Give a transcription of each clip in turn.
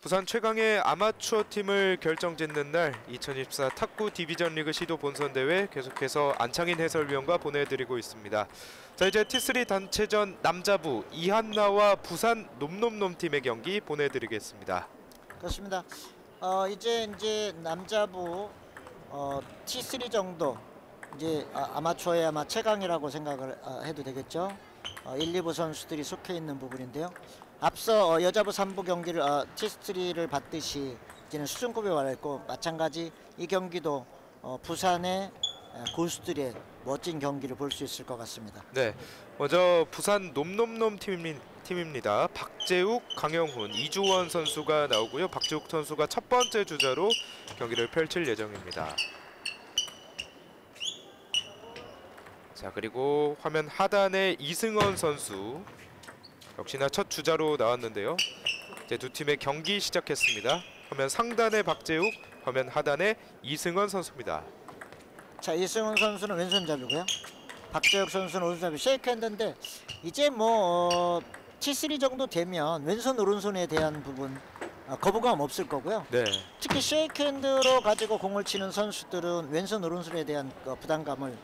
부산 최강의 아마추어 팀을 결정짓는 날 2024 탁구 디비전 리그 시도 본선 대회 계속해서 안창인 해설위원과 보내드리고 있습니다. 자, 이제 T3 단체전 남자부 이한나와 부산 놈놈놈 팀의 경기 보내드리겠습니다. 그렇습니다. 이제 남자부 T3 정도 이제 아마추어의 아마 최강이라고 생각을 해도 되겠죠. 1, 2부 선수들이 속해 있는 부분인데요. 앞서 여자부 3부 경기를 T3를 봤듯이 이제는 수준급에 와있고 마찬가지 이 경기도 부산의 고수들의 멋진 경기를 볼 수 있을 것 같습니다. 네, 먼저 부산 놈놈놈 팀입니다. 박재욱, 강영훈, 이주원 선수가 나오고요. 박재욱 선수가 첫 번째 주자로 경기를 펼칠 예정입니다. 자, 그리고 화면 하단에 이승원 선수 역시나 첫 주자로 나왔는데요. 이제 두 팀의 경기 시작했습니다. 화면 상단에 박재욱, 화면 하단에 이승원 선수입니다. 자, 이승원 선수는 왼손잡이고요. 박재욱 선수는 오른손잡이 쉐이크핸드인데 이제 뭐 T3 정도 되면 왼손 오른손에 대한 부분 거부감 없을 거고요. 네. 특히 쉐이크핸드로 가지고 공을 치는 선수들은 왼손 오른손에 대한 부담감을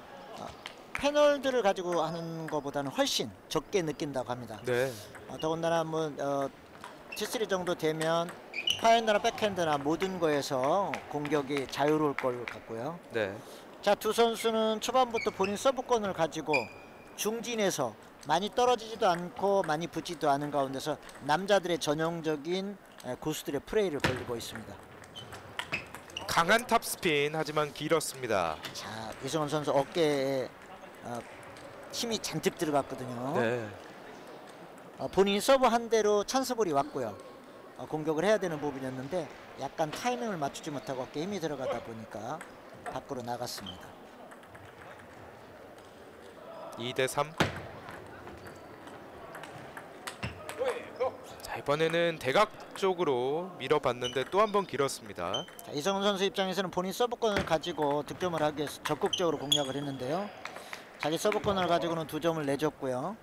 패널들을 가지고 하는 것보다는 훨씬 적게 느낀다고 합니다. 네. 더군다나 뭐 T3 정도 되면 파핸드나 백핸드나 모든 거에서 공격이 자유로울 것 같고요. 네. 자, 두 선수는 초반부터 본인 서브권을 가지고 중진에서 많이 떨어지지도 않고 많이 붙지도 않은 가운데서 남자들의 전형적인 고수들의 플레이를 벌이고 있습니다. 강한 탑스핀 하지만 길었습니다. 자, 이승원 선수 어깨에 힘이 잔뜩 들어갔거든요. 네. 본인이 서브 한 대로 찬스볼이 왔고요. 공격을 해야 되는 부분이었는데 약간 타이밍을 맞추지 못하고 어깨에 힘이 들어가다 보니까 밖으로 나갔습니다. 2대3. 자, 이번에는 대각 쪽으로 밀어봤는데 또 한 번 길었습니다. 자, 이승훈 선수 입장에서는 본인 서브권을 가지고 득점을 하기 위해서 적극적으로 공략을 했는데요. 자기 서브권을 가지고는 2점을 내줬고요.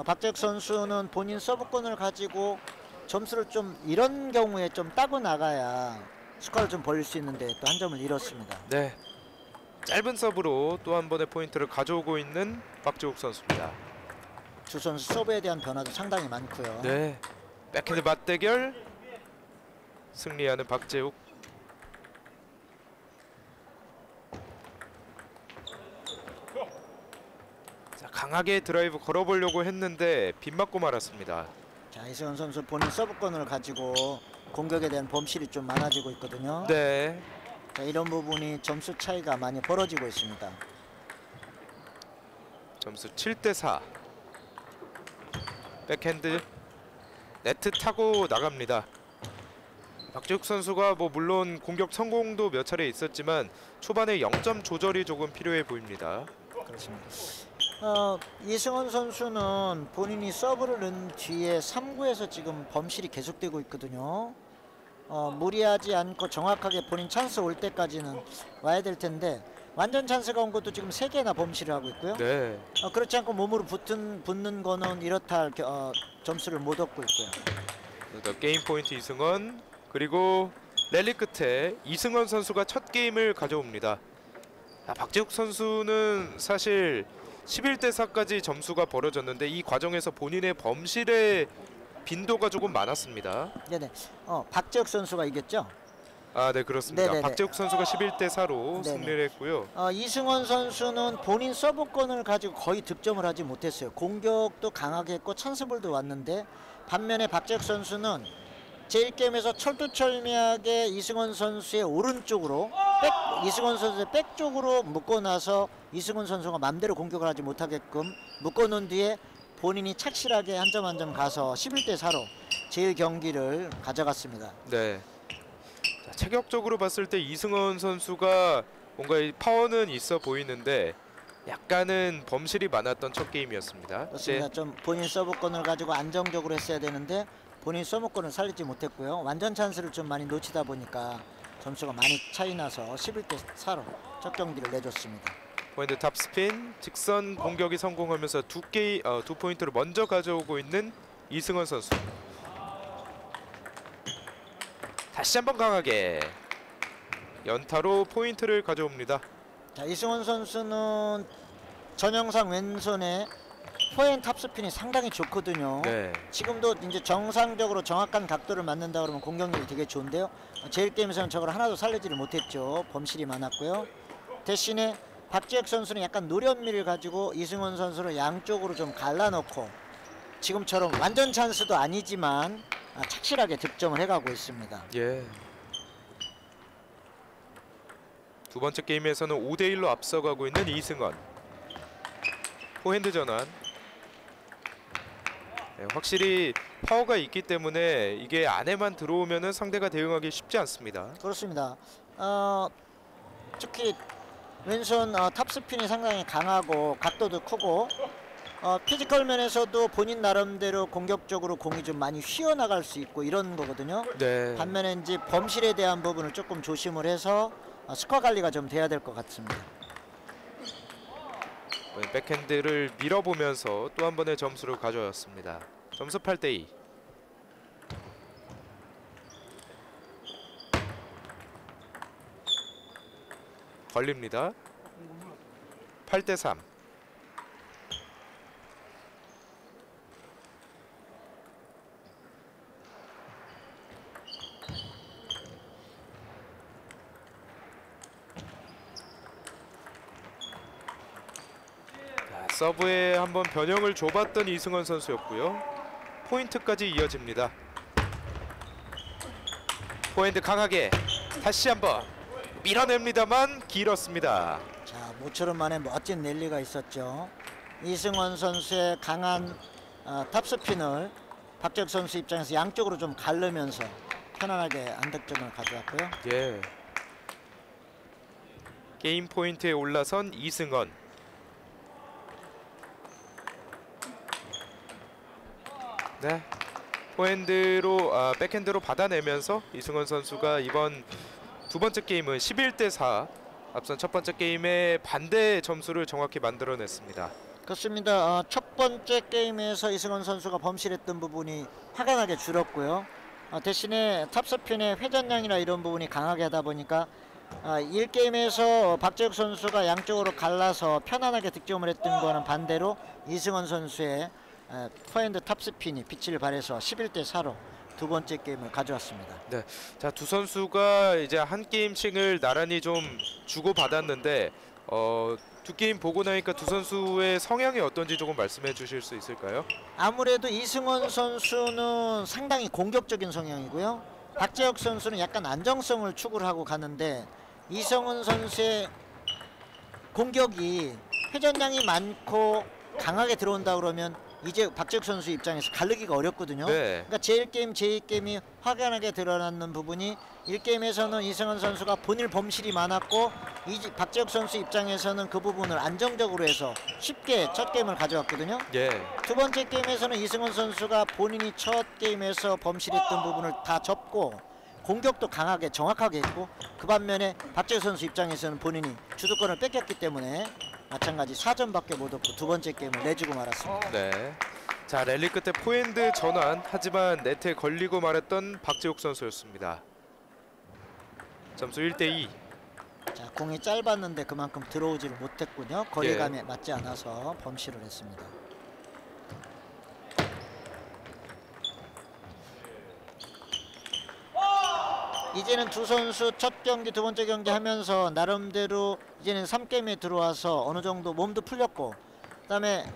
박재욱 선수는 본인 서브권을 가지고 점수를 좀 이런 경우에 좀 따고 나가야 스코어를 좀 벌릴 수 있는데 또 한 점을 잃었습니다. 네. 짧은 서브로 또 한 번의 포인트를 가져오고 있는 박재욱 선수입니다. 두 선수 서브에 대한 변화도 상당히 많고요. 네. 백핸드 맞대결 승리하는 박재욱. 자, 강하게 드라이브 걸어보려고 했는데 빗맞고 말았습니다. 자, 이승훈 선수 본인 서브권을 가지고 공격에 대한 범실이 좀 많아지고 있거든요. 네. 자, 이런 부분이 점수 차이가 많이 벌어지고 있습니다. 점수 7대4. 백핸드 네트 타고 나갑니다. 박재욱 선수가 뭐 물론 공격 성공도 몇 차례 있었지만 초반에 0점 조절이 조금 필요해 보입니다. 그렇습니다. 이승원 선수는 본인이 서브를 넣은 뒤에 3구에서 지금 범실이 계속되고 있거든요. 무리하지 않고 정확하게 본인 찬스 올 때까지는 와야 될 텐데 완전 찬스가 온 것도 지금 3개나 범실을 하고 있고요. 네. 그렇지 않고 몸으로 붙는 거는 이렇다 할 점수를 못 얻고 있고요. 게임 포인트 이승원, 그리고 랠리 끝에 이승원 선수가 첫 게임을 가져옵니다. 박재욱 선수는 사실 11대4까지 점수가 벌어졌는데 이 과정에서 본인의 범실의 빈도가 조금 많았습니다. 네네. 박재욱 선수가 이겼죠? 네, 그렇습니다. 네네네. 박재욱 선수가 11대4로 승리를 했고요. 이승원 선수는 본인 서브권을 가지고 거의 득점을 하지 못했어요. 공격도 강하게 했고 찬스볼도 왔는데 반면에 박재욱 선수는 제1게임에서 철두철미하게 이승원 선수의 오른쪽으로 이승원 선수의 백 쪽으로 묶어놔서 이승원 선수가 맘대로 공격을 하지 못하게끔 묶어놓은 뒤에 본인이 착실하게 한 점 한 점 가서 11대4로 제1경기를 가져갔습니다. 네. 자, 체격적으로 봤을 때 이승원 선수가 뭔가 이 파워는 있어 보이는데 약간은 범실이 많았던 첫 게임이었습니다. 그렇습니다. 좀 본인 서브권을 가지고 안정적으로 했어야 되는데 본인 서브권을 살리지 못했고요. 완전 찬스를 좀 많이 놓치다 보니까 점수가 많이 차이 나서 11대4로 첫 경기를 내줬습니다. 포인트 탑스핀 직선 공격이 성공하면서 두 포인트를 먼저 가져오고 있는 이승원 선수. 다시 한번 강하게 연타로 포인트를 가져옵니다. 자, 이승원 선수는 전영상 왼손에 포핸드 탑스핀이 상당히 좋거든요. 네. 지금도 이제 정상적으로 정확한 각도를 맞는다 그러면 공격력이 되게 좋은데요. 제일 게임에서는 저걸 하나도 살리지를 못했죠. 범실이 많았고요. 대신에 박지혁 선수는 약간 노련미를 가지고 이승원 선수를 양쪽으로 좀 갈라놓고 지금처럼 완전 찬스도 아니지만 착실하게 득점을 해가고 있습니다. 예. 두 번째 게임에서는 5대1로 앞서가고 있는 이승원. 포핸드 전환. 네, 확실히 파워가 있기 때문에 이게 안에만 들어오면은 상대가 대응하기 쉽지 않습니다. 그렇습니다. 특히 왼손 탑스핀이 상당히 강하고 각도도 크고 피지컬 면에서도 본인 나름대로 공격적으로 공이 좀 많이 휘어나갈 수 있고 이런 거거든요. 네. 반면에 이제 범실에 대한 부분을 조금 조심을 해서 스코어 관리가 좀 돼야 될 것 같습니다. 백핸드를 밀어보면서 또 한 번의 점수를 가져왔습니다. 점수 8대2. 걸립니다. 8대3. 서브에 한번 변형을 줘봤던 이승원 선수였고요. 포인트까지 이어집니다. 포핸드 강하게 다시 한번 밀어냅니다만 길었습니다. 자, 모처럼 만에 멋진 랠리가 있었죠. 이승원 선수의 강한 탑스핀을 박재혁 선수 입장에서 양쪽으로 좀 가르면서 편안하게 안득점을 가져왔고요. 예. 게임 포인트에 올라선 이승원. 네, 포핸드로 백핸드로 받아내면서 이승원 선수가 이번 두 번째 게임은 11대4 앞선 첫 번째 게임의 반대 점수를 정확히 만들어냈습니다. 그렇습니다. 첫 번째 게임에서 이승원 선수가 범실했던 부분이 화가 줄었고요. 대신에 탑스핀의 회전량이나 이런 부분이 강하게 하다 보니까 1게임에서 박재혁 선수가 양쪽으로 갈라서 편안하게 득점을 했던 거는 반대로 이승원 선수의 포핸드 탑스핀이 빛을 발해서 11대4로 두 번째 게임을 가져왔습니다. 네, 자, 두 선수가 이제 한 게임씩을 나란히 좀 주고 받았는데 두 게임 보고 나니까 두 선수의 성향이 어떤지 조금 말씀해 주실 수 있을까요? 아무래도 이승원 선수는 상당히 공격적인 성향이고요. 박재혁 선수는 약간 안정성을 추구를 하고 가는데 이승원 선수의 공격이 회전량이 많고 강하게 들어온다 그러면 이제 박재혁 선수 입장에서 가르기가 어렵거든요. 네. 그러니까 제1게임, 제2게임이 확연하게 드러나는 부분이 1게임에서는 이승원 선수가 본인 범실이 많았고 박재혁 선수 입장에서는 그 부분을 안정적으로 해서 쉽게 첫 게임을 가져왔거든요. 예. 두 번째 게임에서는 이승원 선수가 본인이 첫 게임에서 범실했던 부분을 다 접고 공격도 강하게 정확하게 했고 그 반면에 박재혁 선수 입장에서는 본인이 주도권을 뺏겼기 때문에 마찬가지 4점밖에 못 얻고 두 번째 게임을 내주고 말았습니다. 네. 자, 랠리 끝에 포핸드 전환 하지만 네트에 걸리고 말았던 박재욱 선수였습니다. 점수 1대2. 자, 공이 짧았는데 그만큼 들어오지를 못했군요. 거리감에 맞지 않아서 범실을 했습니다. 이제는 두 선수 첫 경기 두 번째 경기 하면서 나름대로 이제는 3게임에 들어와서 어느 정도 몸도 풀렸고 그다음에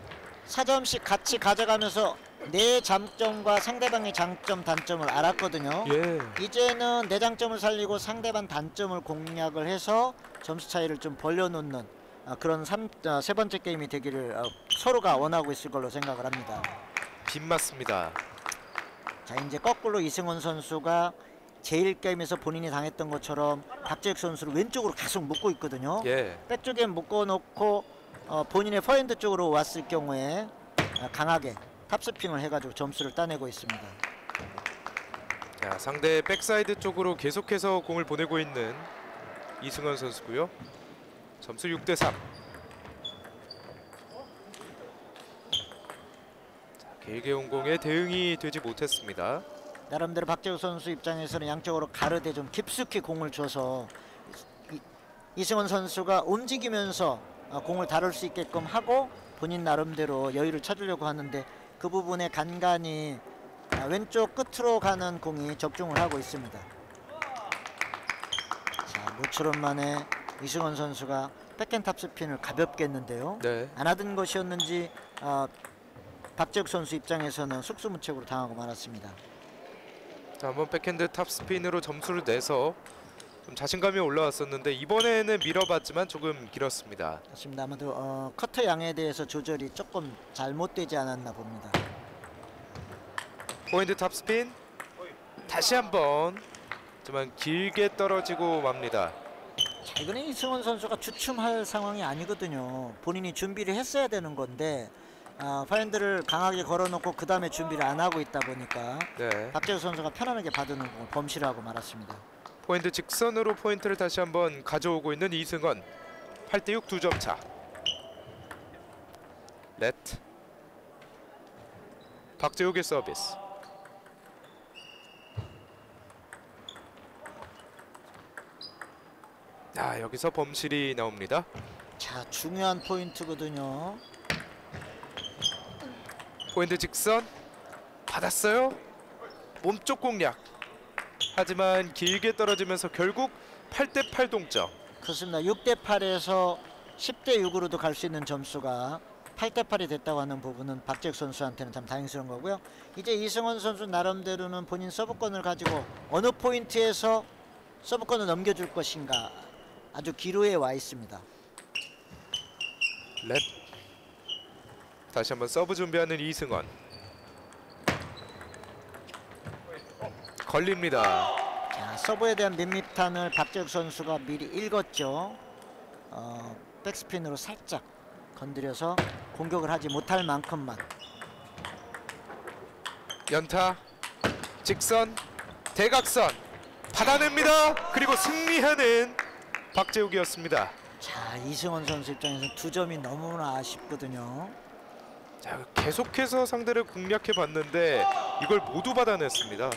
4점씩 같이 가져가면서 내 장점과 상대방의 장점 단점을 알았거든요. 예. 이제는 내 장점을 살리고 상대방 단점을 공략을 해서 점수 차이를 좀 벌려놓는 그런 세 번째 게임이 되기를 서로가 원하고 있을 걸로 생각을 합니다. 빗맞습니다. 자, 이제 거꾸로 이승원 선수가 제1게임에서 본인이 당했던 것처럼 박재혁 선수를 왼쪽으로 계속 묶고 있거든요. 예. 백쪽에 묶어놓고 본인의 포핸드 쪽으로 왔을 경우에 강하게 탑스핀을 해가지고 점수를 따내고 있습니다. 자, 상대 백사이드 쪽으로 계속해서 공을 보내고 있는 이승원 선수고요. 점수 6대3. 자, 길게 온 공에 대응이 되지 못했습니다. 나름대로 박재욱 선수 입장에서는 양쪽으로 가르되 좀 깊숙이 공을 줘서 이승원 선수가 움직이면서 공을 다룰 수 있게끔 하고 본인 나름대로 여유를 찾으려고 하는데 그 부분에 간간히 왼쪽 끝으로 가는 공이 적중을 하고 있습니다. 자, 모처럼 만에 이승원 선수가 백핸드 탑스핀을 가볍게 했는데요. 네. 안 하던 것이었는지 박재욱 선수 입장에서는 속수무책으로 당하고 말았습니다. 자, 한번 백핸드 탑스핀으로 점수를 내서 좀 자신감이 올라왔었는데 이번에는 밀어봤지만 조금 길었습니다. 그렇습니다. 아마도 커터 양에 대해서 조절이 조금 잘못되지 않았나 봅니다. 포핸드 탑스핀 다시 한번 하지만 길게 떨어지고 맙니다. 자, 이거는 이승원 선수가 주춤할 상황이 아니거든요. 본인이 준비를 했어야 되는 건데 파핸드를 강하게 걸어놓고 그 다음에 준비를 안 하고 있다 보니까 네. 박재우 선수가 편안하게 받는 공을 범실을 하고 말았습니다. 포핸드 직선으로 포인트를 다시 한번 가져오고 있는 이승원. 8대6 2점 차. 네트. 박재욱의 서비스. 여기서 범실이 나옵니다. 자, 중요한 포인트거든요. 포핸드 직선 받았어요. 몸쪽 공략. 하지만 길게 떨어지면서 결국 8대8 동점. 그렇습니다. 6대8에서 10대6으로도 갈 수 있는 점수가 8대8이 됐다고 하는 부분은 박재욱 선수한테는 참 다행스러운 거고요. 이제 이승원 선수 나름대로는 본인 서브권을 가지고 어느 포인트에서 서브권을 넘겨줄 것인가 아주 기로에 와 있습니다. 렛. 다시 한번 서브 준비하는 이승원. 걸립니다. 자, 서브에 대한 밋밋함을 박재욱 선수가 미리 읽었죠. 백스핀으로 살짝 건드려서 공격을 하지 못할 만큼만. 연타, 직선, 대각선 받아냅니다. 그리고 승리하는 박재욱이었습니다. 자, 이승원 선수 입장에서 2점이 너무나 아쉽거든요. 자, 계속해서 상대를 공략해 봤는데 이걸 모두 받아냈습니다.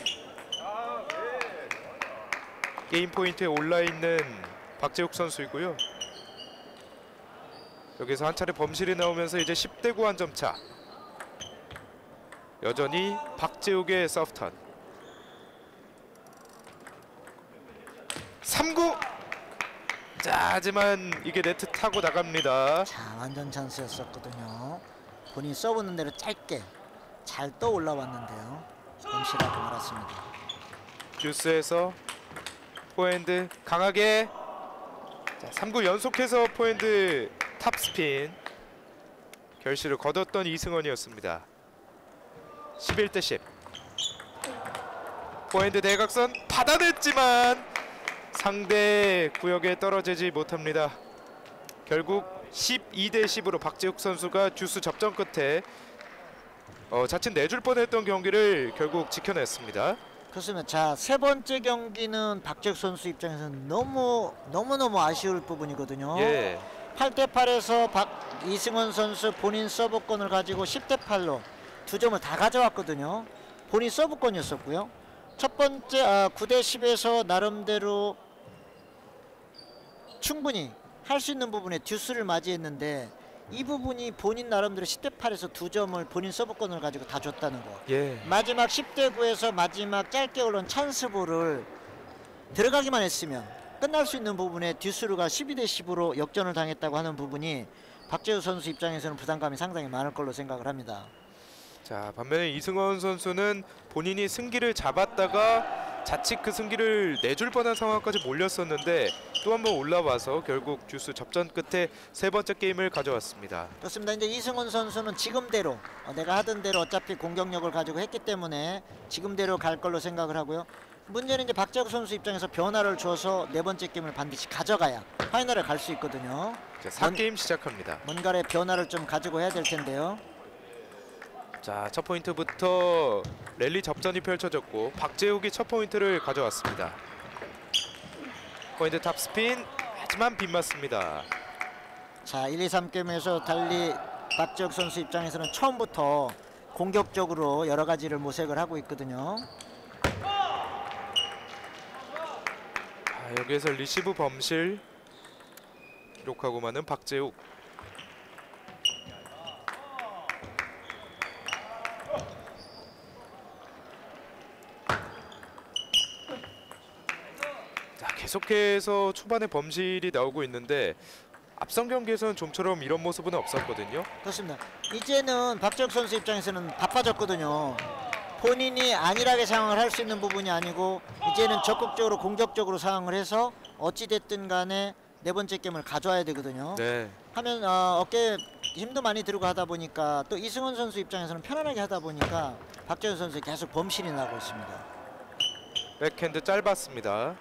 게임 포인트에 올라 있는 박재욱 선수이고요. 여기서 한 차례 범실이 나오면서 이제 10대9 한 점 차. 여전히 박재욱의 서브턴. 3구. 자, 하지만 이게 네트 타고 나갑니다. 자, 완전 찬스였었거든요. 본인 써보는 대로 짧게 잘 떠 올라왔는데요. 범실하고 말았습니다. 듀스에서 포핸드 강하게. 자, 3구 연속해서 포핸드 탑스핀 결실을 거뒀던 이승원이었습니다. 11대 10. 포핸드 대각선 받아냈지만 상대 구역에 떨어지지 못합니다. 결국 12대 10으로 박재욱 선수가 듀스 접전 끝에 자칫 내줄 뻔했던 경기를 결국 지켜냈습니다. 그렇습니다. 자, 세 번째 경기는 박재욱 선수 입장에서는 너무너무 아쉬울 부분이거든요. 예. 8대8에서 이승원 선수 본인 서브권을 가지고 10대8로 2점을 다 가져왔거든요. 본인 서브권이었었고요. 첫 번째 9대10에서 나름대로 충분히 할 수 있는 부분에 듀스를 맞이했는데 이 부분이 본인 나름대로 10대8에서 2점을 본인 서브권을 가지고 다 줬다는 거. 예. 마지막 10대9에서 마지막 짧게 올라온 찬스볼을 들어가기만 했으면 끝날 수 있는 부분에 듀스루가 12대 10으로 역전을 당했다고 하는 부분이 박재우 선수 입장에서는 부담감이 상당히 많을 걸로 생각을 합니다. 자, 반면에 이승원 선수는 본인이 승기를 잡았다가 자칫 그 승기를 내줄 뻔한 상황까지 몰렸었는데 또 한 번 올라와서 결국 듀스 접전 끝에 세 번째 게임을 가져왔습니다. 그렇습니다. 이제 이승원 선수는 지금대로 내가 하던 대로 어차피 공격력을 가지고 했기 때문에 지금대로 갈 걸로 생각을 하고요. 문제는 이제 박재욱 선수 입장에서 변화를 줘서 네 번째 게임을 반드시 가져가야 파이널에 갈 수 있거든요. 자, 4게임 시작합니다. 뭔가의 변화를 좀 가지고 해야 될 텐데요. 자, 첫 포인트부터 랠리 접전이 펼쳐졌고 박재욱이 첫 포인트를 가져왔습니다. 포인트 탑스핀 하지만 빗맞습니다. 자, 1, 2, 3게임에서 달리 박재욱 선수 입장에서는 처음부터 공격적으로 여러 가지를 모색을 하고 있거든요. 여기에서 리시브 범실 기록하고 마는 박재욱. 자, 계속해서 초반에 범실이 나오고 있는데 앞선 경기에서는 좀처럼 이런 모습은 없었거든요. 그렇습니다. 이제는 박재욱 선수 입장에서는 바빠졌거든요. 본인이 안일하게 상황을 할 수 있는 부분이 아니고 이제는 적극적으로 공격적으로 상황을 해서 어찌됐든 간에 네 번째 게임을 가져와야 되거든요. 네. 하면 어깨에 힘도 많이 들고 하다 보니까 또 이승원 선수 입장에서는 편안하게 하다 보니까 박재욱 선수 계속 범실이 나고 있습니다. 백핸드 짧았습니다.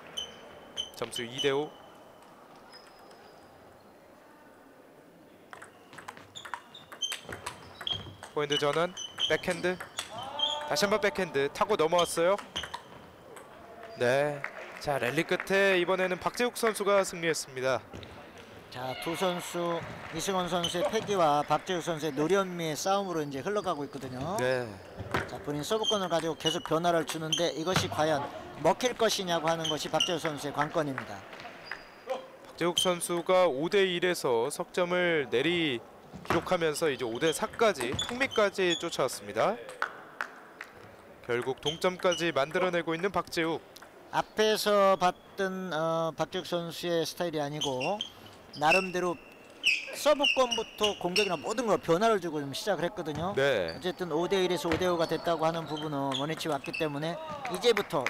점수 2대5. 포인트 전환, 백핸드. 다시 한번 백핸드 타고 넘어왔어요. 네. 자, 랠리 끝에 이번에는 박재욱 선수가 승리했습니다. 자, 두 선수 이승원 선수의 패기와 박재욱 선수의 노련미의 싸움으로 이제 흘러가고 있거든요. 네. 자, 본인 서브권을 가지고 계속 변화를 주는데 이것이 과연 먹힐 것이냐고 하는 것이 박재욱 선수의 관건입니다. 박재욱 선수가 5대1에서 석점을 내리 기록하면서 이제 5대4까지 흥미까지 쫓아왔습니다. 결국 동점까지 만들어내고 있는 박재욱. 앞에서 봤던 박재욱 선수의 스타일이 아니고 나름대로 서브권부터 공격이나 모든 걸 변화를 주고 좀 시작을 했거든요. 네. 어쨌든 5대1에서 5대5가 됐다고 하는 부분은 원위치 왔기 때문에 이제부터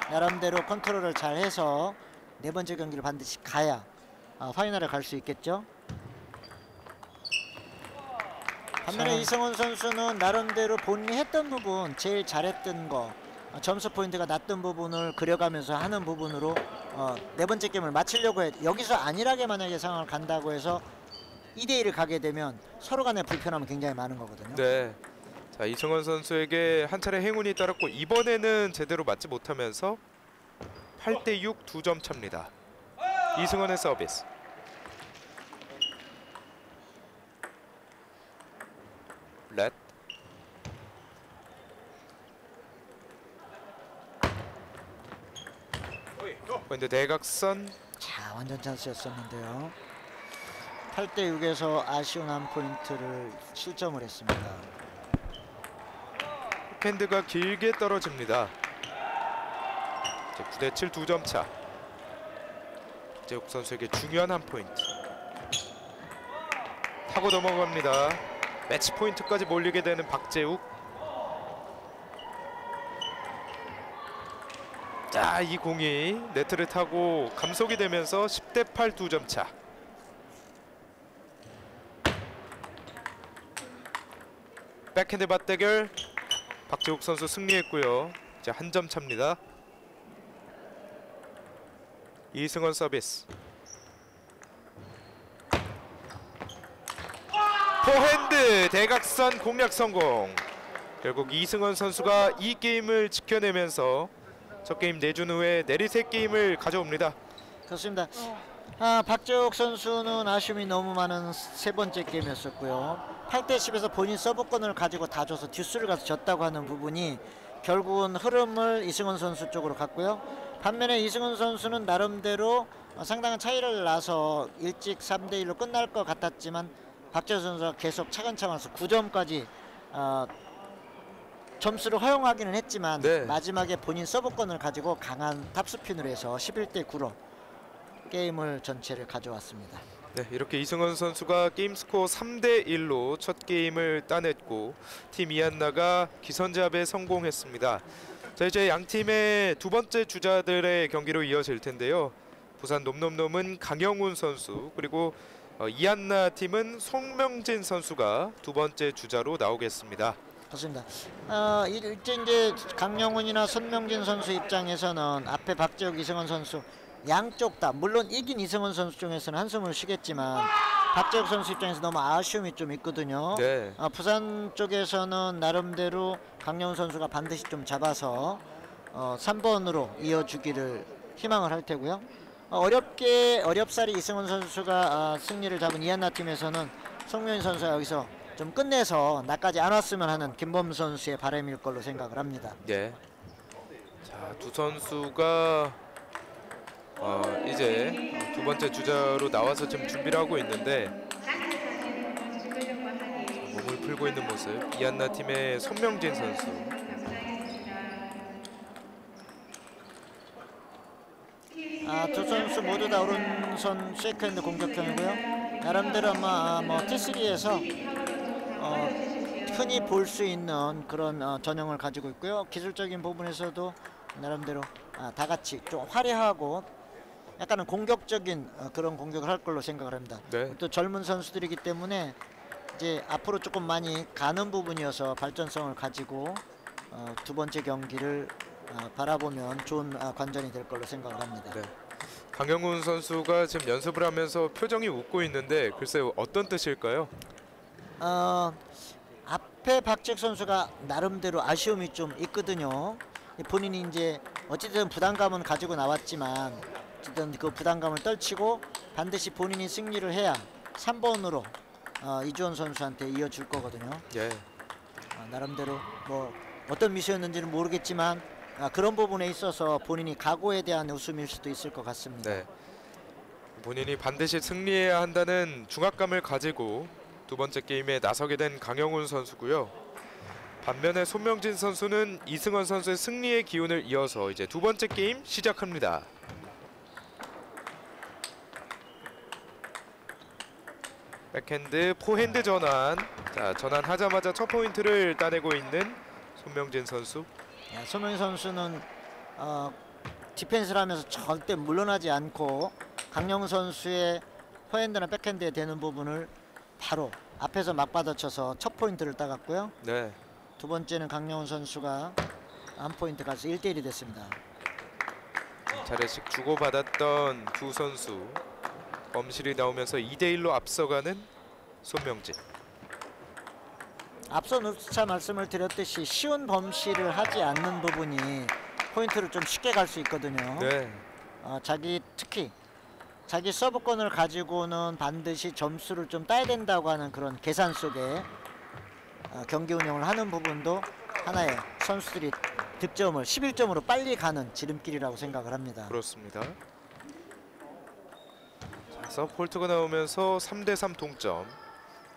나름대로 컨트롤을 잘 해서 네 번째 경기를 반드시 가야 파이널에 갈 수 있겠죠. 반면에 이승원 선수는 나름대로 본인이 했던 부분, 제일 잘했던 거, 점수 포인트가 낮던 부분을 그려가면서 하는 부분으로 네 번째 게임을 마치려고 해. 여기서 안일하게 만약에 상황을 간다고 해서 2대1을 가게 되면 서로 간의 불편함은 굉장히 많은 거거든요. 네. 자, 이승원 선수에게 한 차례 행운이 따랐고 이번에는 제대로 맞지 못하면서 8대6 2점 차입니다. 이승원의 서비스. 렛. 포인트 대각선. 자, 완전 찬스였었는데요. 8대6에서 아쉬운 한 포인트를 실점을 했습니다. 팬드가 길게 떨어집니다. 이제 9대7 2점 차. 박재욱 선수에게 중요한 한 포인트. 타고 넘어갑니다. 매치 포인트까지 몰리게 되는 박재욱. 자, 이 공이 네트를 타고 감속이 되면서 10대8 2점 차. 백핸드 맞대결. 박재욱 선수 승리했고요. 이제 한 점 차입니다. 이승원 서비스. 포핸드 대각선 공략 성공. 결국 이승원 선수가 이 게임을 지켜내면서 첫 게임 내준 후에 내리세 게임을 가져옵니다. 그렇습니다. 박재욱 선수는 아쉬움이 너무 많은 세 번째 게임이었었고요. 8대10에서 본인 서브권을 가지고 다 줘서 듀스를 가서 졌다고 하는 부분이 결국은 흐름을 이승원 선수 쪽으로 갔고요. 반면에 이승원 선수는 나름대로 상당한 차이를 나서 일찍 3대1로 끝날 것 같았지만 박재욱 선수가 계속 차근차근 해서 9점까지 점수를 허용하기는 했지만 네. 마지막에 본인 서브권을 가지고 강한 탑스핀으로 해서 11대9로 게임을 전체를 가져왔습니다. 네, 이렇게 이승원 선수가 게임 스코어 3대1로 첫 게임을 따냈고 팀 이안나가 기선제압에 성공했습니다. 자, 이제 양 팀의 두 번째 주자들의 경기로 이어질 텐데요. 부산 놈놈놈은 강영훈 선수, 그리고 이안나 팀은 송명진 선수가 두 번째 주자로 나오겠습니다. 그렇습니다. 이제 강영훈이나 손명진 선수 입장에서는 앞에 박재욱, 이승원 선수 양쪽 다 물론 이긴 이승원 선수 중에서는 한숨을 쉬겠지만 박재욱 선수 입장에서 너무 아쉬움이 좀 있거든요. 네. 부산 쪽에서는 나름대로 강영훈 선수가 반드시 좀 잡아서 3번으로 이어주기를 희망을 할 테고요. 어렵사리 이승원 선수가 승리를 잡은 이안나 팀에서는 송명진 선수가 여기서 좀 끝내서 나까지 안 왔으면 하는 김범 선수의 바람일 걸로 생각을 합니다. 네. 자, 두 선수가 이제 두 번째 주자로 나와서 지금 준비를 하고 있는데 몸을 풀고 있는 모습. 이안나 팀의 손명진 선수. 두 선수 모두 다 오른손 쉐이크핸드 공격형이고요. 나름대로 아마 T3에서 흔히 볼 수 있는 그런 전형을 가지고 있고요. 기술적인 부분에서도 나름대로 다 같이 좀 화려하고 약간은 공격적인 그런 공격을 할 걸로 생각을 합니다. 네. 또 젊은 선수들이기 때문에 이제 앞으로 조금 많이 가는 부분이어서 발전성을 가지고 두 번째 경기를 바라보면 좋은 관전이 될 걸로 생각을 합니다. 네. 강영훈 선수가 지금 연습을 하면서 표정이 웃고 있는데 글쎄요, 어떤 뜻일까요? 앞에 박재욱 선수가 나름대로 아쉬움이 좀 있거든요. 본인이 이제 어쨌든 부담감은 가지고 나왔지만 어쨌든 그 부담감을 떨치고 반드시 본인이 승리를 해야 3번으로 이주원 선수한테 이어줄 거거든요. 예. 나름대로 뭐 어떤 미션이었는지는 모르겠지만 그런 부분에 있어서 본인이 각오에 대한 웃음일 수도 있을 것 같습니다. 네. 본인이 반드시 승리해야 한다는 중압감을 가지고 두 번째 게임에 나서게 된 강영훈 선수고요. 반면에 손명진 선수는 이승원 선수의 승리의 기운을 이어서 이제 두 번째 게임 시작합니다. 백핸드 포핸드 전환. 자, 전환하자마자 첫 포인트를 따내고 있는 손명진 선수. 손명진 선수는 디펜스를 하면서 절대 물러나지 않고 강영훈 선수의 포핸드나 백핸드에 되는 부분을 바로 앞에서 맞받아쳐서 첫 포인트를 따갔고요. 네. 두 번째는 강영훈 선수가 한 포인트 가서 1대1이 됐습니다. 차례씩 주고받았던 두 선수. 범실이 나오면서 2대1로 앞서가는 손명진. 앞서 누차 말씀을 드렸듯이 쉬운 범실을 하지 않는 부분이 포인트를 좀 쉽게 갈 수 있거든요. 네. 특히 자기 서브권을 가지고는 반드시 점수를 좀 따야 된다고 하는 그런 계산 속에 경기 운영을 하는 부분도 하나의 선수들이 득점을 11점으로 빨리 가는 지름길이라고 생각을 합니다. 그렇습니다. 자, 서브폴트가 나오면서 3대3 동점.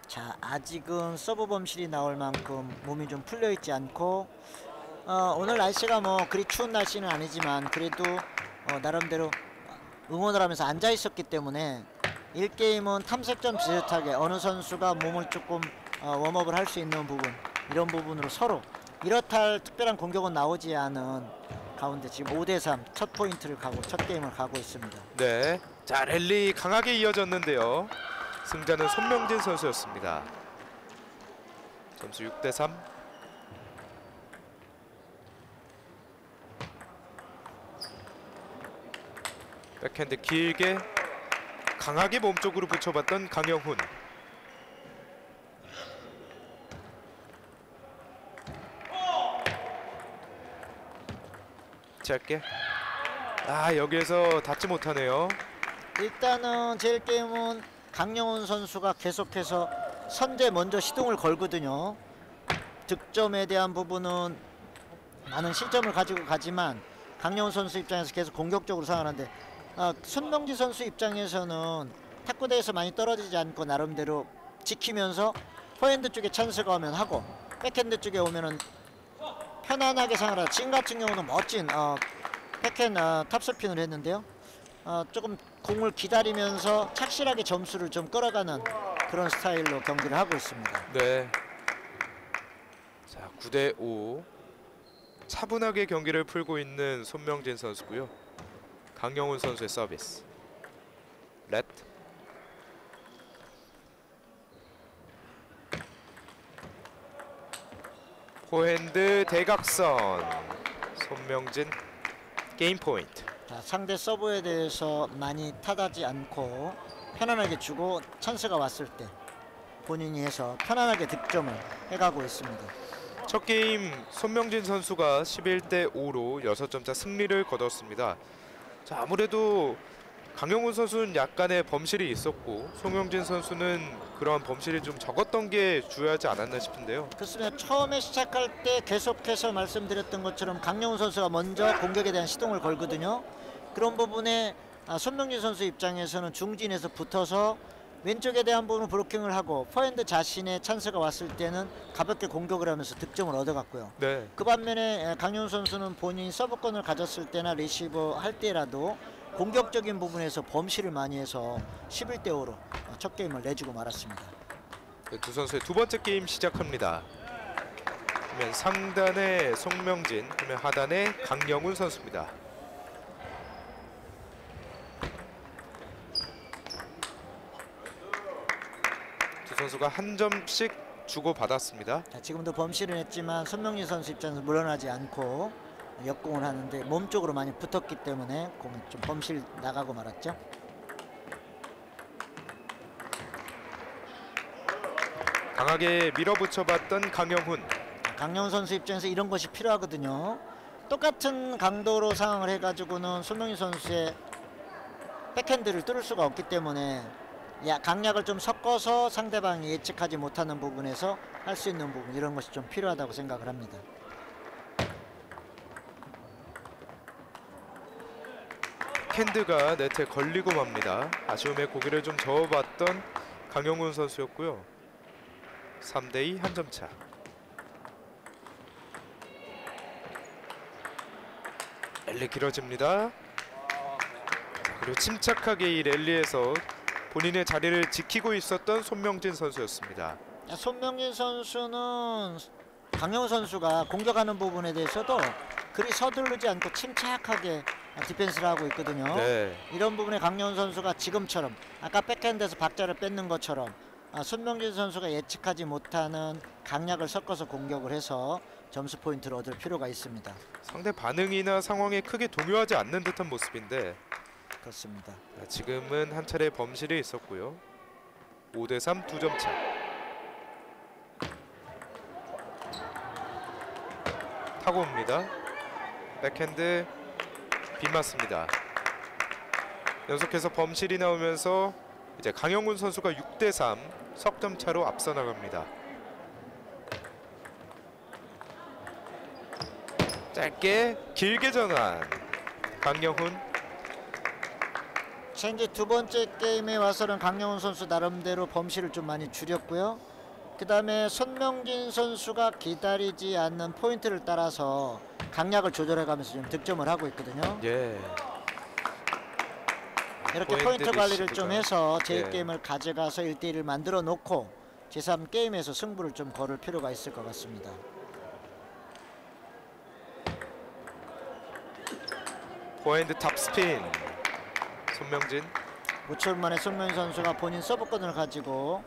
자, 아직은 서브 범실이 나올 만큼 몸이 좀 풀려 있지 않고 오늘 날씨가 뭐 그리 추운 날씨는 아니지만 그래도 나름대로 응원을 하면서 앉아 있었기 때문에 1게임은 탐색전 비슷하게 어느 선수가 몸을 조금 웜업을 할 수 있는 부분, 이런 부분으로 서로 이렇다 할 특별한 공격은 나오지 않은 가운데 지금 5대3 첫 포인트를 가고 첫 게임을 가고 있습니다. 네. 자, 랠리 강하게 이어졌는데요. 승자는 손명진 선수였습니다. 점수 6대3. 백핸드 길게 강하게 몸쪽으로 붙여봤던 강영훈. 짧게. 여기에서 닿지 못하네요. 일단은 제일 게임은 강영훈 선수가 계속해서 선제 먼저 시동을 걸거든요. 득점에 대한 부분은 많은 실점을 가지고 가지만 강영훈 선수 입장에서 계속 공격적으로 상하는데 손명진 선수 입장에서는 탁구대에서 많이 떨어지지 않고 나름대로 지키면서 포핸드 쪽에 찬스가 오면 하고 백핸드 쪽에 오면은 편안하게 상하라. 지금 같은 경우는 멋진 백핸드 탑스핀을 했는데요. 조금 공을 기다리면서 착실하게 점수를 좀 끌어가는 그런 스타일로 경기를 하고 있습니다. 네. 자, 9대5. 차분하게 경기를 풀고 있는 손명진 선수고요. 강영훈 선수의 서비스. 렛. 포핸드 대각선. 손명진 게임 포인트. 자, 상대 서브에 대해서 많이 탓하지 않고 편안하게 주고 찬스가 왔을 때 본인이 해서 편안하게 득점을 해가고 있습니다. 첫 게임 손명진 선수가 11대5로 6점차 승리를 거뒀습니다. 자, 아무래도 강영훈 선수는 약간의 범실이 있었고 손명진 선수는 그런 범실이 좀 적었던 게 주요하지 않았나 싶은데요. 그렇습니다. 처음에 시작할 때 계속해서 말씀드렸던 것처럼 강영훈 선수가 먼저 공격에 대한 시동을 걸거든요. 그런 부분에 손명진 선수 입장에서는 중진에서 붙어서 왼쪽에 대한 부분을 브로킹을 하고 포핸드 자신의 찬스가 왔을 때는 가볍게 공격을 하면서 득점을 얻어갔고요. 네. 그 반면에 강영훈 선수는 본인이 서브권을 가졌을 때나 리시버 할 때라도 공격적인 부분에서 범실을 많이 해서 11대 5로 첫 게임을 내주고 말았습니다. 네, 두 선수의 두 번째 게임 시작합니다. 그러면 상단의 송명진, 그러면 하단의 강영훈 선수입니다. 두 선수가 한 점씩 주고 받았습니다. 자, 지금도 범실은 했지만 손명진 선수 입장에서 물러나지 않고 역공을 하는데 몸쪽으로 많이 붙었기 때문에 공이 좀 범실 나가고 말았죠. 강하게 밀어붙여봤던 강영훈. 강영훈 선수 입장에서 이런 것이 필요하거든요. 똑같은 강도로 상황을 해가지고는 손명진 선수의 백핸드를 뚫을 수가 없기 때문에 강약을 좀 섞어서 상대방이 예측하지 못하는 부분에서 할 수 있는 부분, 이런 것이 좀 필요하다고 생각을 합니다. 캔드가 네트에 걸리고 맙니다. 아쉬움에 고개를 좀 저어봤던 강영훈 선수였고요. 3대2 한 점 차. 랠리 길어집니다. 그리고 침착하게 이 랠리에서 본인의 자리를 지키고 있었던 손명진 선수였습니다. 손명진 선수는 강영훈 선수가 공격하는 부분에 대해서도 그리 서두르지 않고 침착하게 디펜스를 하고 있거든요. 네. 이런 부분에 강영훈 선수가 지금처럼 아까 백핸드에서 박자를 뺏는 것처럼 손명진 선수가 예측하지 못하는 강약을 섞어서 공격을 해서 점수 포인트를 얻을 필요가 있습니다. 상대 반응이나 상황에 크게 동요하지 않는 듯한 모습인데 그렇습니다. 지금은 한 차례 범실이 있었고요. 5대3 두 점 차. 타고 옵니다. 백핸드 빗맞습니다. 연속해서 범실이 나오면서 이제 강영훈 선수가 6대3 석점 차로 앞서 나갑니다. 짧게 길게 전환. 강영훈. 자, 이제 두 번째 게임에 와서는 강영훈 선수 나름대로 범실을 좀 많이 줄였고요. 그 다음에 손명진 선수가 기다리지 않는 포인트를 따라서 강약을 조절해가면서 좀 득점을 하고 있거든요. 예. 이렇게 포인트 관리를 좀 리시브가. 해서 예. 제1게임을 가져가서 1대1을 만들어 놓고 제3게임에서 승부를 좀 거를 필요가 있을 것 같습니다. 포핸드 탑스핀. 손명진. 5초 만에 손명진 선수가 본인 서브권을 가지고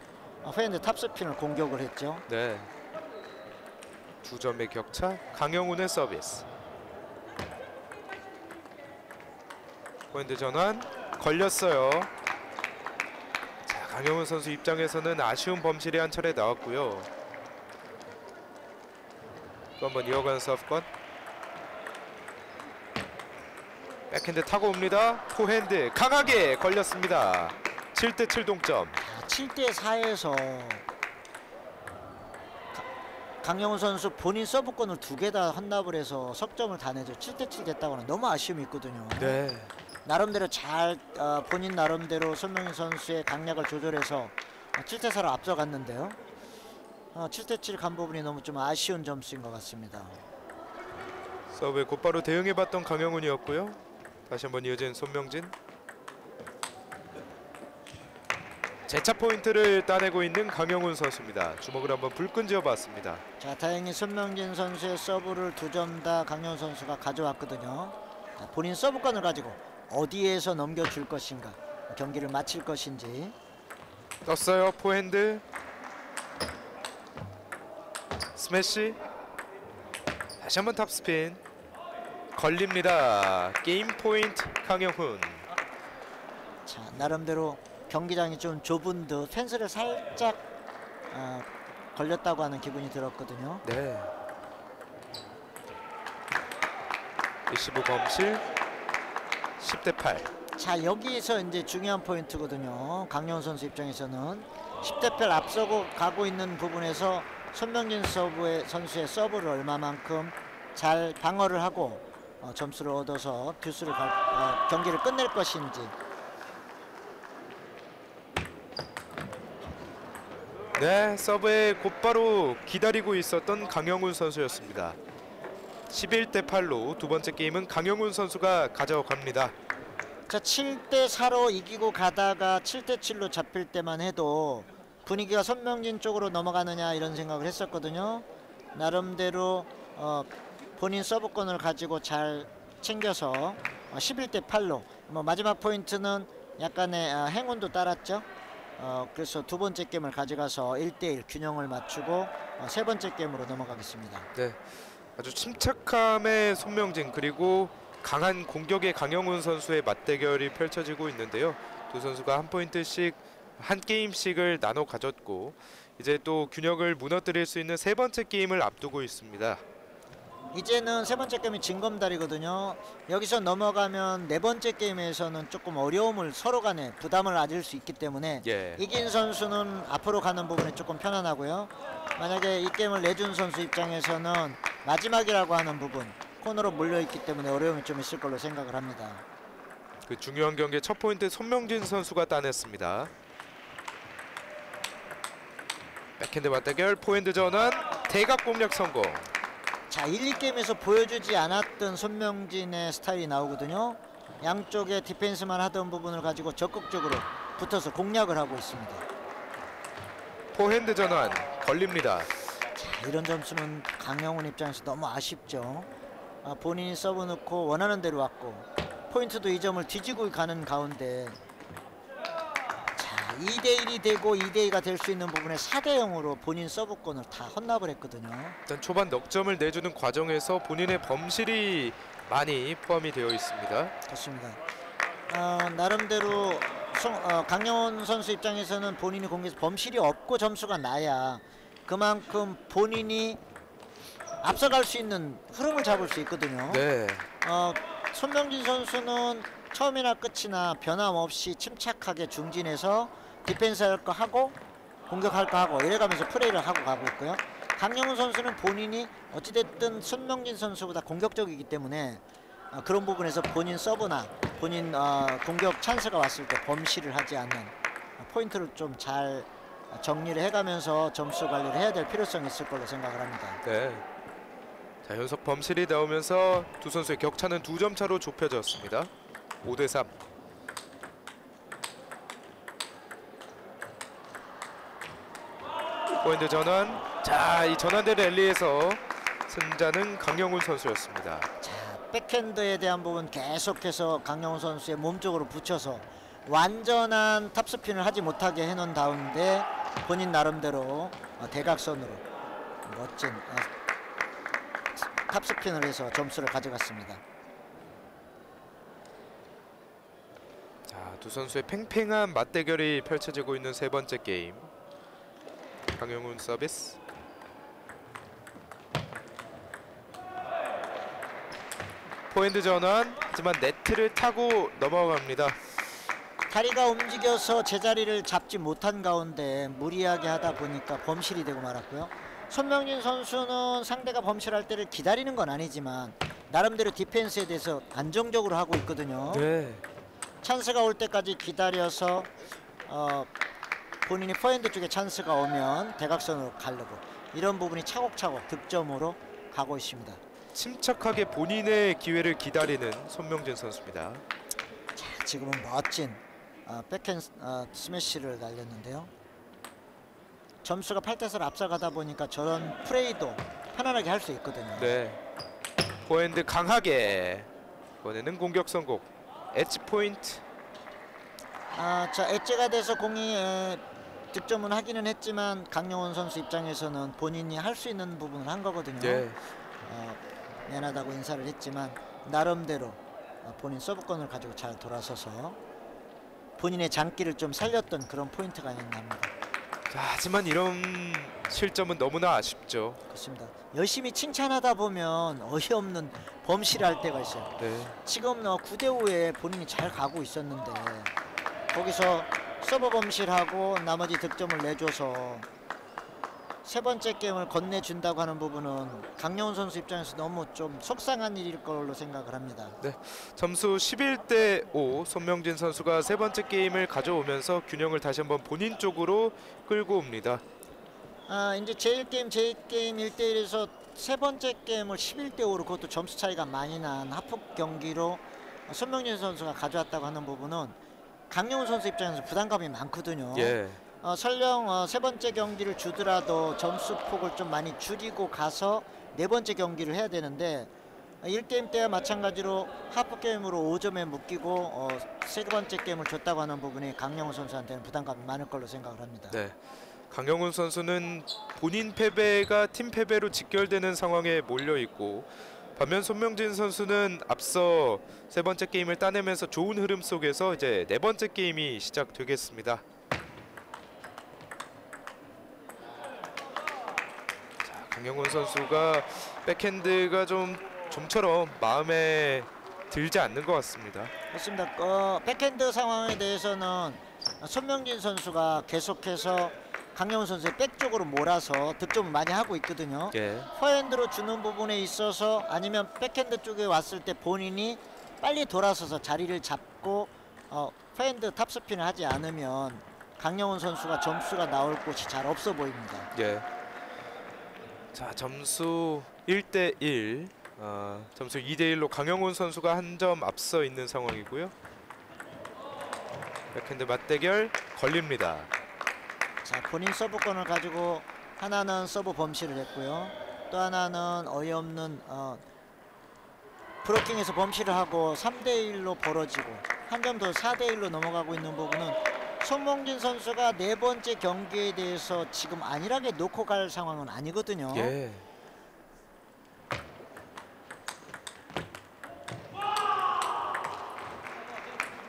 포핸드 탑스핀을 공격을 했죠. 네. 두 점의 격차. 강영훈의 서비스. 포핸드 전환 걸렸어요. 자, 강영훈 선수 입장에서는 아쉬운 범실이 한 차례 나왔고요. 또 한번 이어가는 서브권. 백핸드 타고 옵니다. 포핸드 강하게 걸렸습니다. 7대7 동점. 7대 4에서 강영훈 선수 본인 서브권을 두 개 다 헌납을 해서 석점을 다 내죠. 7대 7 됐다고는 너무 아쉬움이 있거든요. 네. 나름대로 잘 본인 나름대로 손명진 선수의 강약을 조절해서 7대 4로 앞서갔는데요. 7대 7 간 부분이 너무 좀 아쉬운 점수인 것 같습니다. 서브에 곧바로 대응해봤던 강영훈이었고요. 다시 한번 이어진 손명진. 재차 포인트를 따내고 있는 강영훈 선수입니다. 주먹을 한번 불끈 지어봤습니다. 자, 다행히 손명진 선수의 서브를 두 점 다 강영훈 선수가 가져왔거든요. 자, 본인 서브권을 가지고 어디에서 넘겨줄 것인가, 경기를 마칠 것인지. 떴어요. 포핸드 스매시. 다시 한번 탑스핀 걸립니다. 게임 포인트 강영훈. 자, 나름대로 경기장이 좀 좁은 듯 펜스를 살짝 걸렸다고 하는 기분이 들었거든요. 네. 리시브 범실 10대 8. 자, 여기서 이제 중요한 포인트거든요. 강영훈 선수 입장에서는 10대 8 앞서고 가고 있는 부분에서 손명진 선수의 서브를 얼마만큼 잘 방어를 하고 점수를 얻어서 경기를 끝낼 것인지. 네, 서브에 곧바로 기다리고 있었던 강영훈 선수였습니다. 11대 8로 두 번째 게임은 강영훈 선수가 가져갑니다. 자, 7대 4로 이기고 가다가 7대 7로 잡힐 때만 해도 분위기가 손명진 쪽으로 넘어가느냐 이런 생각을 했었거든요. 나름대로 본인 서브권을 가지고 잘 챙겨서 11대 8로 마지막 포인트는 약간의 행운도 따랐죠. 그래서 두 번째 게임을 가져가서 1대1 균형을 맞추고 세 번째 게임으로 넘어가겠습니다. 네, 아주 침착함의 손명진 그리고 강한 공격의 강영훈 선수의 맞대결이 펼쳐지고 있는데요. 두 선수가 한 포인트씩 한 게임씩을 나눠 가졌고 이제 또 균형을 무너뜨릴 수 있는 세 번째 게임을 앞두고 있습니다. 이제는 세 번째 게임이 징검다리거든요. 여기서 넘어가면 네 번째 게임에서는 조금 어려움을 서로 간에 부담을 안을 수 있기 때문에 이긴 선수는 앞으로 가는 부분이 조금 편안하고요. 만약에 이 게임을 내준 선수 입장에서는 마지막이라고 하는 부분 코너로 몰려있기 때문에 어려움이 좀 있을 걸로 생각을 합니다. 그 중요한 경기의 첫 포인트 손명진 선수가 따냈습니다. 백핸드 맞대결 포핸드 전환 대각 공략 성공. 자, 1, 2게임에서 보여주지 않았던 손명진의 스타일이 나오거든요. 양쪽에 디펜스만 하던 부분을 가지고 적극적으로 붙어서 공략을 하고 있습니다. 포핸드 전환 걸립니다. 자, 이런 점수는 강영훈 입장에서 너무 아쉽죠. 본인이 서브 넣고 원하는 대로 왔고 포인트도 이 점을 뒤지고 가는 가운데 2대1이 되고 2대2가 될 수 있는 부분에 4대0으로 본인 서브권을 다 헌납을 했거든요. 일단 초반 넉점을 내주는 과정에서 본인의 범실이 많이 포함이 되어 있습니다. 좋습니다. 나름대로 강영훈 선수 입장에서는 본인이 공격에서 범실이 없고 점수가 나야 그만큼 본인이 앞서갈 수 있는 흐름을 잡을 수 있거든요. 네. 손명진 선수는 처음이나 끝이나 변함없이 침착하게 중진해서 디펜스 할 거 하고 공격할 거 하고 이래가면서 플레이를 하고 가고 있고요. 강영훈 선수는 본인이 어찌됐든 손명진 선수보다 공격적이기 때문에 그런 부분에서 본인 서브나 본인 공격 찬스가 왔을 때 범실을 하지 않는 포인트를 좀 잘 정리를 해가면서 점수 관리를 해야 될 필요성이 있을 걸로 생각을 합니다. 네. 자, 연속 범실이 나오면서 두 선수의 격차는 2점 차로 좁혀졌습니다. 5대 3. 포인트 전환. 자, 이 전환된 랠리에서 승자는 강영훈 선수였습니다. 자, 백핸드에 대한 부분 계속해서 강영훈 선수의 몸쪽으로 붙여서 완전한 탑스핀을 하지 못하게 해놓은 가운데 본인 나름대로 대각선으로 멋진 탑스핀을 해서 점수를 가져갔습니다. 자, 두 선수의 팽팽한 맞대결이 펼쳐지고 있는 세 번째 게임. 강영훈 서비스. 포핸드 전환. 하지만 네트를 타고 넘어갑니다. 다리가 움직여서 제자리를 잡지 못한 가운데 무리하게 하다 보니까 범실이 되고 말았고요. 손명진 선수는 상대가 범실할 때를 기다리는 건 아니지만 나름대로 디펜스에 대해서 안정적으로 하고 있거든요. 네. 찬스가 올 때까지 기다려서 본인이 포핸드 쪽에 찬스가 오면 대각선으로 가려고 이런 부분이 차곡차곡 득점으로 가고 있습니다. 침착하게 본인의 기회를 기다리는 손명진 선수입니다. 자, 지금은 멋진 백핸드 스매시를 날렸는데요. 점수가 8대 4로 앞서가다 보니까 저런 플레이도 편안하게 할 수 있거든요. 네. 포핸드 강하게. 이번에는 공격 성공. 엣지 포인트. 자, 엣지가 돼서 공이 득점은 하기는 했지만 강영훈 선수 입장에서는 본인이 할 수 있는 부분을 한 거거든요. 네. 미안하다고 인사를 했지만 나름대로 본인 서브권을 가지고 잘 돌아서서 본인의 장기를 좀 살렸던 그런 포인트가 아니었나 합니다. 자, 하지만 이런 실점은 너무나 아쉽죠. 그렇습니다. 열심히 칭찬하다 보면 어이없는 범실할 때가 있어요. 네. 지금 9대 5에 본인이 잘 가고 있었는데 거기서 서브 범실하고 나머지 득점을 내줘서 세 번째 게임을 건네준다고 하는 부분은 강영훈 선수 입장에서 너무 좀 속상한 일일 걸로 생각을 합니다. 점수 11대 5. 손명진 선수가 세 번째 게임을 가져오면서 균형을 다시 한번 본인 쪽으로 끌고 옵니다. 이제 제1게임 1대1에서 세 번째 게임을 11대 5로 그것도 점수 차이가 많이 난 하프 경기로 손명진 선수가 가져왔다고 하는 부분은 강영훈 선수 입장에서 부담감이 많거든요. 예. 설령 세 번째 경기를 주더라도 점수 폭을 좀 많이 줄이고 가서 네 번째 경기를 해야 되는데 1게임 때와 마찬가지로 하프 게임으로 5점에 묶이고 세 번째 게임을 줬다고 하는 부분이 강영훈 선수한테는 부담감이 많을 걸로 생각을 합니다. 네. 강영훈 선수는 본인 패배가 팀 패배로 직결되는 상황에 몰려 있고, 반면 손명진 선수는 앞서 세 번째 게임을 따내면서 좋은 흐름 속에서 이제 네 번째 게임이 시작되겠습니다. 자, 강영훈 선수가 백핸드가 좀처럼 마음에 들지 않는 것 같습니다. 그렇습니다. 백핸드 상황에 대해서는 손명진 선수가 계속해서 강영훈 선수의 백 쪽으로 몰아서 득점을 많이 하고 있거든요. 예. 포핸드로 주는 부분에 있어서 아니면 백핸드 쪽에 왔을 때 본인이 빨리 돌아서서 자리를 잡고 포핸드 탑스핀을 하지 않으면 강영훈 선수가 점수가 나올 곳이 잘 없어 보입니다. 예. 자, 점수 1대 1. 점수 2대 1로 강영훈 선수가 한 점 앞서 있는 상황이고요. 백핸드 맞대결 걸립니다. 자, 본인 서브권을 가지고 하나는 서브 범실을 했고요. 또 하나는 어이없는 브로킹에서 범실을 하고 3대 1로 벌어지고 한 점 더 4대 1로 넘어가고 있는 부분은 손명진 선수가 네 번째 경기에 대해서 지금 안일하게 놓고 갈 상황은 아니거든요. 예.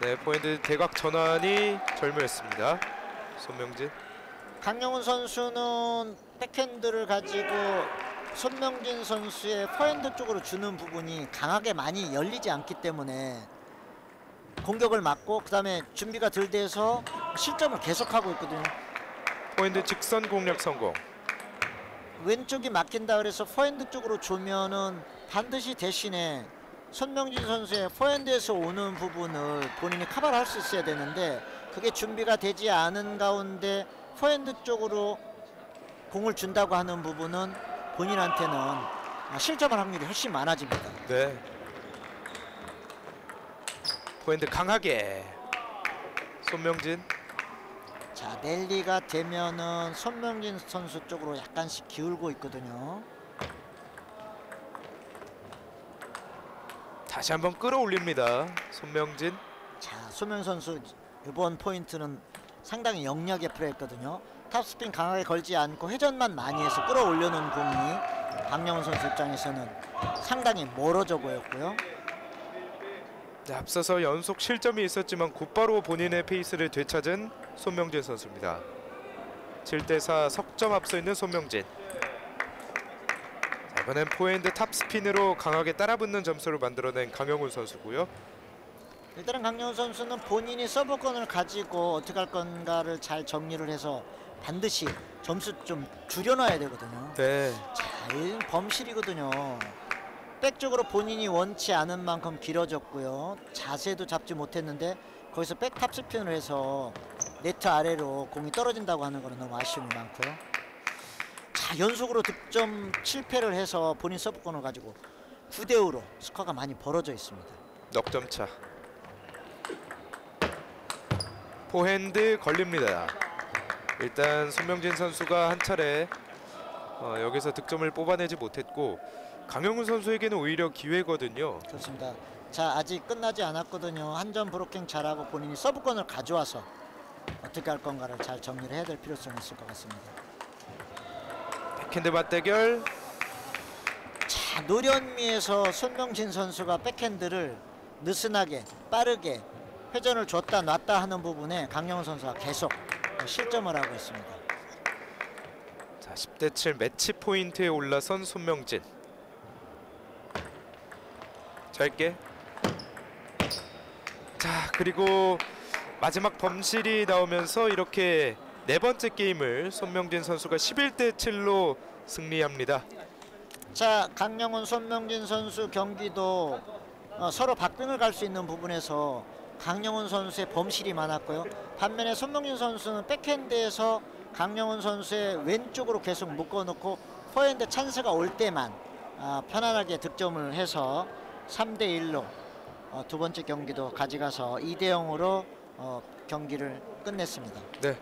네, 포인트 대각 전환이 절묘했습니다. 손명진. 강영훈 선수는 백핸드를 가지고 손명진 선수의 포핸드 쪽으로 주는 부분이 강하게 많이 열리지 않기 때문에 공격을 막고 그 다음에 준비가 덜 돼서 실점을 계속하고 있거든요. 포인트 직선 공략 성공. 왼쪽이 막힌다 그래서 포핸드 쪽으로 주면은 반드시 대신에 손명진 선수의 포핸드에서 오는 부분을 본인이 커버를 할 수 있어야 되는데 그게 준비가 되지 않은 가운데 포핸드 쪽으로 공을 준다고 하는 부분은 본인한테는 실점할 확률이 훨씬 많아집니다. 네. 포핸드 강하게. 손명진. 자, 랠리가 되면은 손명진 선수 쪽으로 약간씩 기울고 있거든요. 다시 한번 끌어올립니다. 손명진. 자, 손명 선수 이번 포인트는 상당히 영리하게 플레이했거든요. 탑스핀 강하게 걸지 않고 회전만 많이 해서 끌어올려놓은 공이 강영훈 선수 입장에서는 상당히 멀어져 보였고요. 네, 앞서서 연속 실점이 있었지만 곧바로 본인의 페이스를 되찾은 손명진 선수입니다. 7대 4 석점 앞서 있는 손명진. 자, 이번엔 포핸드 탑스핀으로 강하게 따라붙는 점수를 만들어낸 강영훈 선수고요. 일단은 강영훈 선수는 본인이 서브권을 가지고 어떻게 할 건가를 잘 정리를 해서 반드시 점수 좀 줄여놔야 되거든요. 네. 자, 이 범실이거든요. 백 쪽으로 본인이 원치 않은 만큼 길어졌고요. 자세도 잡지 못했는데 거기서 백 탑스핀을 해서 네트 아래로 공이 떨어진다고 하는 거는 너무 아쉬움이 많고요. 자, 연속으로 득점 실패를 해서 본인 서브권을 가지고 9대 5로 스코어가 많이 벌어져 있습니다. 넉점 차. 포핸드 걸립니다. 일단 손명진 선수가 한 차례 여기서 득점을 뽑아내지 못했고 강영훈 선수에게는 오히려 기회거든요. 그렇습니다. 자, 아직 끝나지 않았거든요. 한 점 브로킹 잘하고 본인이 서브권을 가져와서 어떻게 할 건가를 잘 정리를 해야 될 필요성이 있을 것 같습니다. 백핸드 맞대결. 자, 노련미에서 손명진 선수가 백핸드를 느슨하게 빠르게 회전을 줬다 놨다 하는 부분에 강영훈 선수가 계속 실점을 하고 있습니다. 자, 10대 7 매치 포인트에 올라선 손명진. 짧게. 자, 그리고 마지막 범실이 나오면서 이렇게 네 번째 게임을 손명진 선수가 11대 7로 승리합니다. 자, 강영훈 손명진 선수 경기도 서로 박빙을 갈 수 있는 부분에서 강영훈 선수의 범실이 많았고요. 반면에 손명진 선수는 백핸드에서 강영훈 선수의 왼쪽으로 계속 묶어놓고 포핸드 찬스가 올 때만 편안하게 득점을 해서 3대 1로 두 번째 경기도 가져가서 2대 0으로 경기를 끝냈습니다. 네.